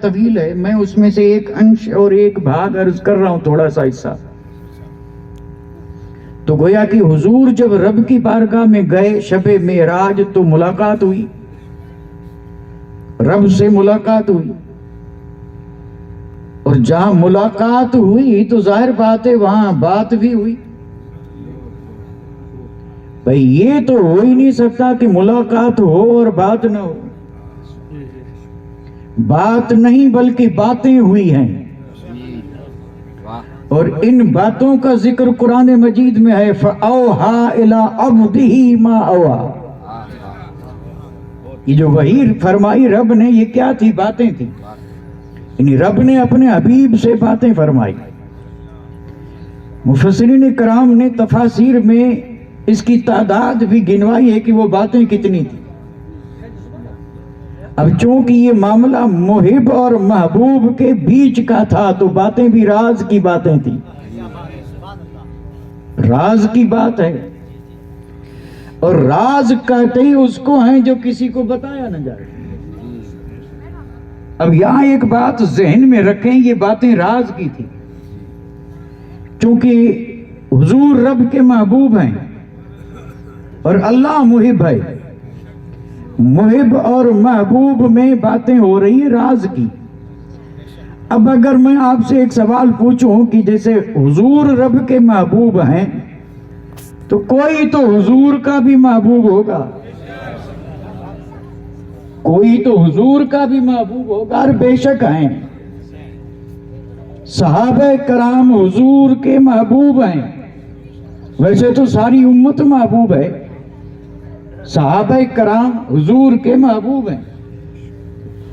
طویل ہے، میں اس میں سے ایک انش اور ایک بھاگ عرض کر رہا ہوں، تھوڑا سا حصہ. تو گویا کہ حضور جب رب کی بارگاہ میں گئے شب معراج تو ملاقات ہوئی، رب سے ملاقات ہوئی، اور جہاں ملاقات ہوئی تو ظاہر بات ہے وہاں بات بھی ہوئی. بھئی یہ تو ہو ہی نہیں سکتا کہ ملاقات ہو اور بات نہ ہو. بات نہیں بلکہ باتیں ہوئی ہیں، اور ان باتوں کا ذکر قرآن مجید میں ہے. فَأَوْحَا إِلَىٰ عَبْدِهِ مَا أَوْحَا. یہ جو وحی فرمائی رب نے، یہ کیا تھی؟ باتیں تھی. یعنی رب نے اپنے حبیب سے باتیں فرمائی. مفسرین کرام نے تفاسیر میں اس کی تعداد بھی گنوائی ہے کہ وہ باتیں کتنی تھی. اب چونکہ یہ معاملہ محب اور محبوب کے بیچ کا تھا تو باتیں بھی راز کی باتیں تھیں. راز کی بات ہے، اور راز کہتے ہی اس کو ہیں جو کسی کو بتایا نہ جائے. اب یہاں ایک بات ذہن میں رکھیں، یہ باتیں راز کی تھی. چونکہ حضور رب کے محبوب ہیں اور اللہ محب ہے، محب اور محبوب میں باتیں ہو رہی ہیں راز کی. اب اگر میں آپ سے ایک سوال پوچھوں کہ جیسے حضور رب کے محبوب ہیں تو کوئی تو حضور کا بھی محبوب ہوگا، کوئی تو حضور کا بھی محبوب ہوگا. اور بے شک ہیں، صحابہ کرام حضور کے محبوب ہیں. ویسے تو ساری امت محبوب ہے، صحابہ کرام حضور کے محبوب ہیں.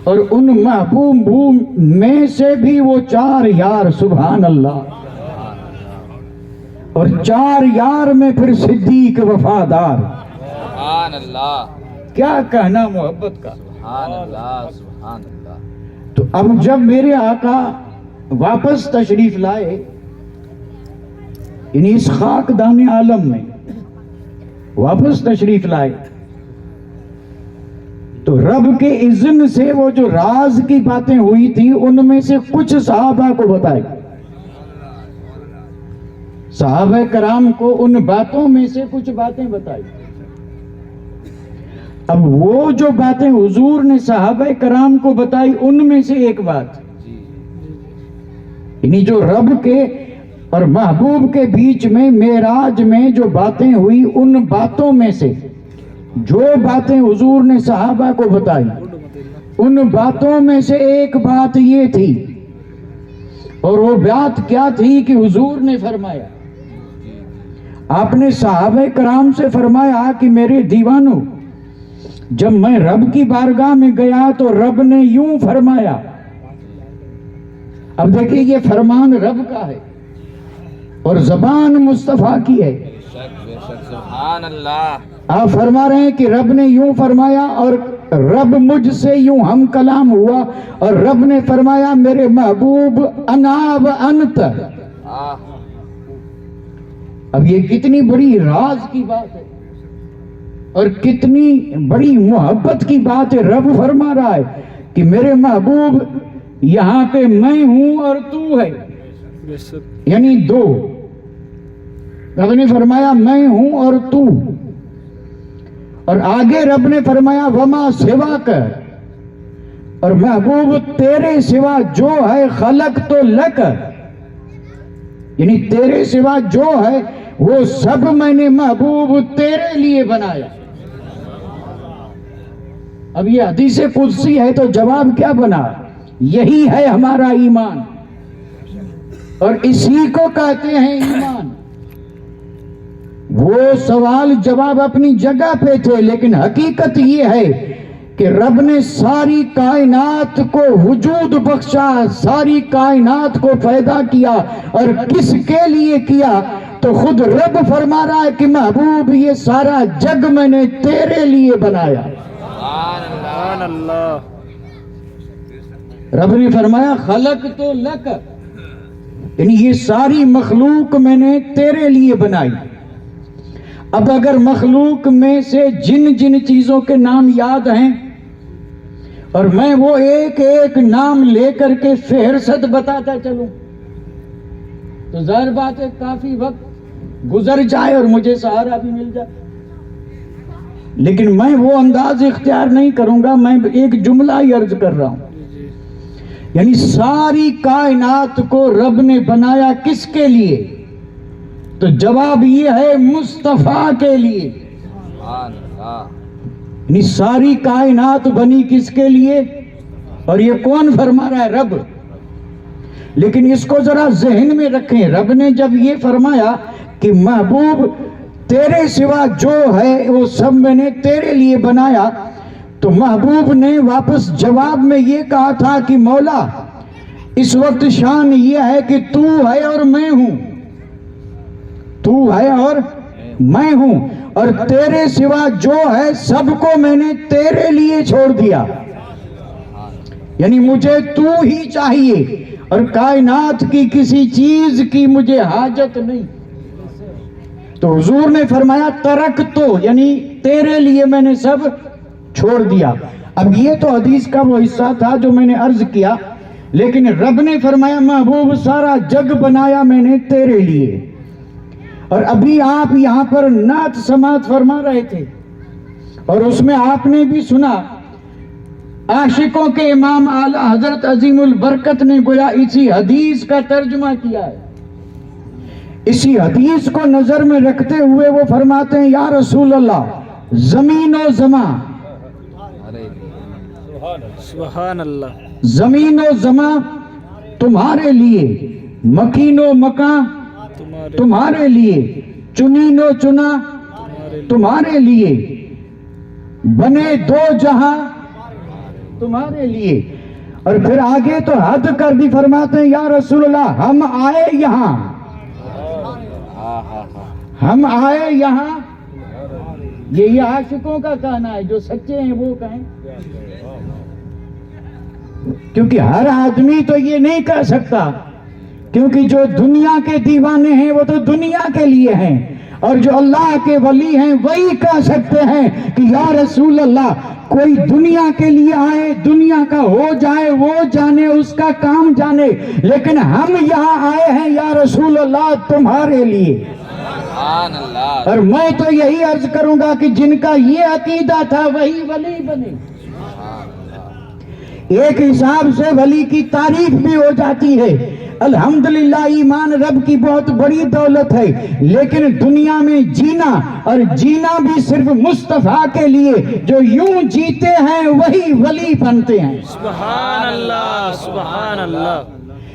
اور ان محبوب میں سے بھی وہ 4 یار، سبحان اللہ. اور 4 یار میں پھر صدیق وفادار. سبحان اللہ، کیا کہنا محبت کا. سبحان اللہ، سبحان اللہ. تو اب جب میرے آقا واپس تشریف لائے، یعنی اس خاکدان عالم میں واپس تشریف لائے، تو رب کے اذن سے وہ جو راز کی باتیں ہوئی تھی ان میں سے کچھ صحابہ کو بتائی. صحابہ کرام کو ان باتوں میں سے کچھ باتیں بتائی. اب وہ جو باتیں حضور نے صحابہ کرام کو بتائی ان میں سے ایک بات، یعنی جو رب کے اور محبوب کے بیچ میں معراج میں جو باتیں ہوئی، ان باتوں میں سے جو باتیں حضور نے صحابہ کو بتائی، ان باتوں میں سے ایک بات یہ تھی. اور وہ بات کیا تھی کہ حضور نے فرمایا، آپ نے صحابہ کرام سے فرمایا کہ میرے دیوانوں، جب میں رب کی بارگاہ میں گیا تو رب نے یوں فرمایا. اب دیکھیں یہ فرمان رب کا ہے اور زبان مصطفیٰ کی ہے. سبحان اللہ. آپ فرما رہے ہیں کہ رب نے یوں فرمایا، اور رب مجھ سے یوں ہم کلام ہوا، اور رب نے فرمایا میرے محبوب انا و انت. اب یہ کتنی بڑی راز کی بات ہے اور کتنی بڑی محبت کی بات ہے. رب فرما رہا ہے کہ میرے محبوب یہاں پہ میں ہوں اور تو ہے، یعنی 2. رب نے فرمایا میں ہوں اور تو، اور آگے رب نے فرمایا وما سوا کر، اور محبوب تیرے سوا جو ہے خلق تو لک، یعنی تیرے سوا جو ہے وہ سب میں نے محبوب تیرے لیے بنایا. اب یہ حدیث قدسی ہے تو جواب کیا بنا؟ یہی ہے ہمارا ایمان، اور اسی کو کہتے ہیں ایمان. وہ سوال جواب اپنی جگہ پہ تھے، لیکن حقیقت یہ ہے کہ رب نے ساری کائنات کو وجود بخشا، ساری کائنات کو پیدا کیا، اور کس کے لیے کیا؟ تو خود رب فرما رہا ہے کہ محبوب یہ سارا جگ میں نے تیرے لیے بنایا. سبحان اللہ. رب نے فرمایا خلق تو لک، یعنی یہ ساری مخلوق میں نے تیرے لیے بنائی. اب اگر مخلوق میں سے جن جن چیزوں کے نام یاد ہیں اور میں وہ ایک ایک نام لے کر کے فہرست بتاتا چلوں تو ظاہر بات ہے کافی وقت گزر جائے اور مجھے سہارا بھی مل جائے، لیکن میں وہ انداز اختیار نہیں کروں گا. میں ایک جملہ ہی عرض کر رہا ہوں. یعنی ساری کائنات کو رب نے بنایا کس کے لیے؟ تو جواب یہ ہے مصطفیٰ کے لیے. سبحان اللہ. یعنی ساری کائنات بنی کس کے لیے؟ اور یہ کون فرما رہا ہے؟ رب. لیکن اس کو ذرا ذہن میں رکھیں، رب نے جب یہ فرمایا کہ محبوب تیرے سوا جو ہے وہ سب میں نے تیرے لیے بنایا، تو محبوب نے واپس جواب میں یہ کہا تھا کہ مولا اس وقت شان یہ ہے کہ تو ہے اور میں ہوں، تو ہے اور میں ہوں، اور تیرے سوا جو ہے سب کو میں نے تیرے لیے چھوڑ دیا. یعنی مجھے تو ہی چاہیے اور کائنات کی کسی چیز کی مجھے حاجت نہیں. تو حضور نے فرمایا ترک تو، یعنی تیرے لیے میں نے سب چھوڑ دیا. اب یہ تو حدیث کا وہ حصہ تھا جو میں نے عرض کیا، لیکن رب نے فرمایا محبوب سارا جگ بنایا میں نے تیرے لیے. اور ابھی آپ یہاں پر نعت سماعت فرما رہے تھے اور اس میں آپ نے بھی سنا عاشقوں کے امام اعلی حضرت عظیم البرکت نے گویا اسی حدیث کا ترجمہ کیا ہے. اسی حدیث کو نظر میں رکھتے ہوئے وہ فرماتے ہیں یا رسول اللہ زمین و زماں، سبحان اللہ، زمین و زماں تمہارے لیے، مکین و مکان تمہارے لیے، چنین و چنا تمہارے لیے، بنے دو جہاں تمہارے لیے. اور پھر آگے تو حد کر دی، فرماتے ہیں یا رسول اللہ ہم آئے یہاں، ہم آئے یہاں. یہ عاشقوں کا کہنا ہے، جو سچے ہیں وہ کہیں، کیونکہ ہر آدمی تو یہ نہیں کہہ سکتا، کیونکہ جو دنیا کے دیوانے ہیں وہ تو دنیا کے لیے ہیں، اور جو اللہ کے ولی ہیں وہی کہہ سکتے ہیں کہ یا رسول اللہ کوئی دنیا کے لیے آئے، دنیا کا ہو جائے وہ جانے، اس کا کام جانے، لیکن ہم یہاں آئے ہیں یا رسول اللہ تمہارے لیے. سبحان اللہ. اور میں تو یہی عرض کروں گا کہ جن کا یہ عقیدہ تھا وہی ولی بنے. ایک حساب سے ولی کی تعریف بھی ہو جاتی ہے. الحمدللہ ایمان رب کی بہت بڑی دولت ہے، لیکن دنیا میں جینا، اور جینا بھی صرف مصطفیٰ کے لیے، جو یوں جیتے ہیں وہی ولی بنتے ہیں. سبحان اللہ، سبحان اللہ.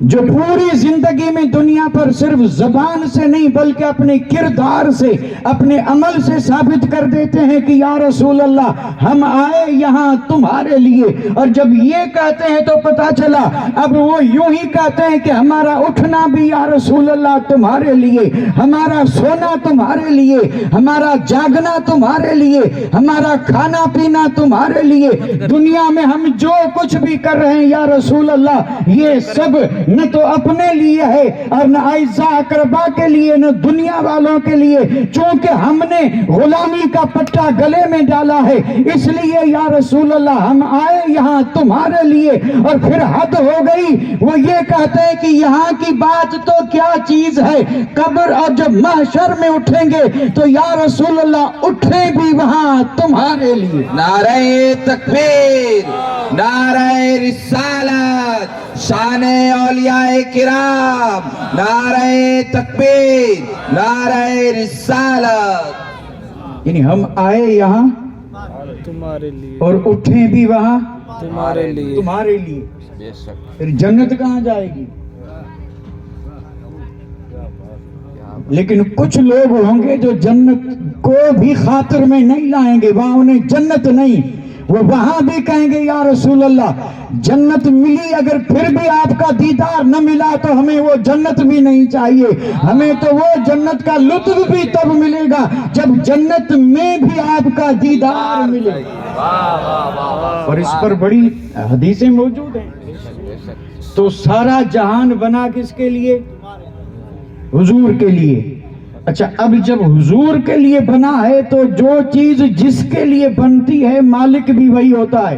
جو پوری زندگی میں دنیا پر صرف زبان سے نہیں بلکہ اپنے کردار سے، اپنے عمل سے ثابت کر دیتے ہیں کہ یا رسول اللہ ہم آئے یہاں تمہارے لیے. اور جب یہ کہتے ہیں تو پتا چلا اب وہ یوں ہی کہتے ہیں کہ ہمارا اٹھنا بھی یا رسول اللہ تمہارے لیے، ہمارا سونا تمہارے لیے، ہمارا جاگنا تمہارے لیے، ہمارا کھانا پینا تمہارے لیے. دنیا میں ہم جو کچھ بھی کر رہے ہیں یا رسول اللہ یہ سب نہ تو اپنے لیے ہے اور نہ اعزاء اقربا کے لیے، نہ دنیا والوں کے لیے. چونکہ ہم نے غلامی کا پٹا گلے میں ڈالا ہے، اس لیے یا رسول اللہ ہم آئے یہاں تمہارے لیے. اور پھر حد ہو گئی، وہ یہ کہتے ہیں کہ یہاں کی بات تو کیا چیز ہے، قبر اور جب محشر میں اٹھیں گے تو یا رسول اللہ اٹھیں بھی وہاں تمہارے لیے. نعرہ تکبیر، نعرہ رسالت، شان اولیاء کرام، نعرہ تکبیر، نعرہ رسالت. یعنی ہم آئے یہاں تمہارے لیے اور اٹھیں بھی وہاں تمہارے لیے. تمہارے لیے. بے شک. پھر جنت کہاں جائے گی؟ لیکن کچھ لوگ ہوں گے جو جنت کو بھی خاطر میں نہیں لائیں گے، وہاں انہیں جنت نہیں، وہ وہاں بھی کہیں گے یا رسول اللہ جنت ملی، اگر پھر بھی آپ کا دیدار نہ ملا تو ہمیں وہ جنت بھی نہیں چاہیے. ہمیں تو وہ جنت کا لطف بھی تب ملے گا جب جنت میں بھی آپ کا دیدار ملے. اور اس پر بڑی حدیثیں موجود ہیں. تو سارا جہان بنا کس کے لیے؟ حضور کے لیے. اچھا اب جب حضور کے لیے بنا ہے تو جو چیز جس کے لیے بنتی ہے مالک بھی وہی ہوتا ہے.